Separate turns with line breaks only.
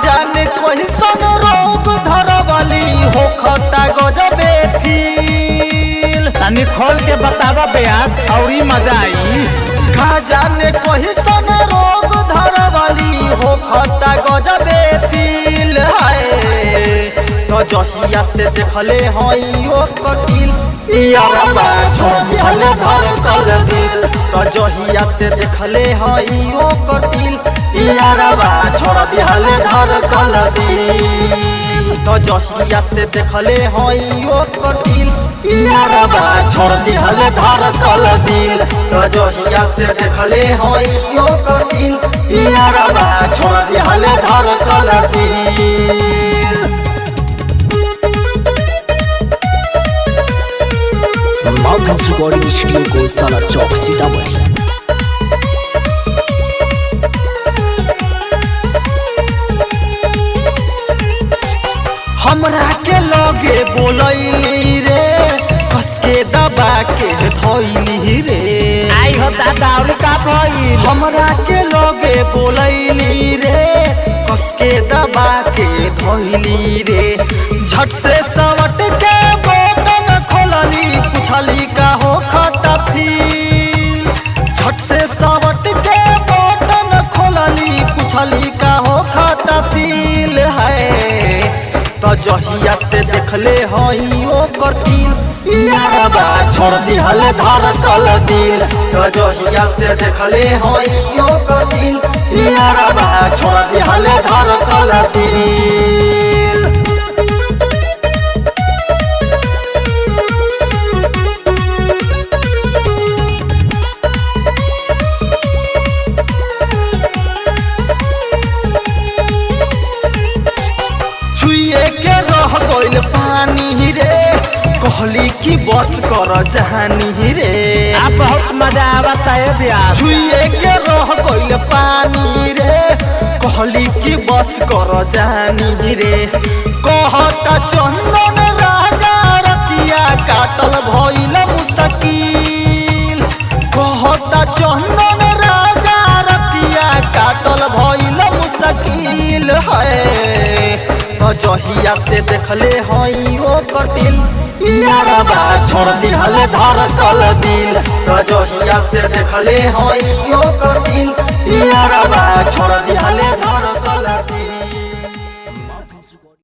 जाने कइसन रोग धरवाली होखता गजबे फील।
तनी खोल के बतावा ब्यास औरी मजा आई।
का जाने कइसन रोग धरवाली होखता गजबे फील है। तो जहिया से देखले हई ओ कटिल यारबा छोड़ दिहले धड़कल दिल। तो जहिया से देखले हई ओ कटिल यारबा छोड़ दिहले धड़कल दिल। तो जहिया से देखले हई ओ कटिल यारबा छोड़ दिहले धड़कल दिल। तो जहिया से देखले हई ओ कटिल यारबा छोड़ दिहले धड़कल दिल।
माउंट रिकॉर्डिंग स्टूडियो को साला चौक सीतामढ़ी।
हमरा के लगे बोलैली रे कसके दबा के धइली रे।
आई हो दादा और का भइल।
हमरा के लगे बोलैली रे कसके दबा के धइली रे। झट से सवट के बटन खोलली पुछली का हो खाता फील। झट से सवट के बटन खोलली पुछली का हो खाता फील है। तो जहिया से देखले हई ओ कटिल यारबा छोड़ दिहले धड़कल दिल। तो जहिया से देखले हई ओ कटिल यारबा छोड़ दिहले धड़कल दिल। छुए के रह गइल पानी रे कहली कि बस कर जहानी रे।
आप बहुत मजा आवता है ब्यास।
छुए के रह गइल पानी रे कहली कि बस कर जहानी रे। कहता चंदन राजा रतिया काटल भइल मुश्किल। कहता चंदन राजा रतिया काटल भइल मुश्किल है। तो जहिया से देखले हई ओ कटिल यारबा छोड़ दिहले धड़कल दिल। तो जहिया से देखले हई ओ कटिल यारबा छोड़ दिहले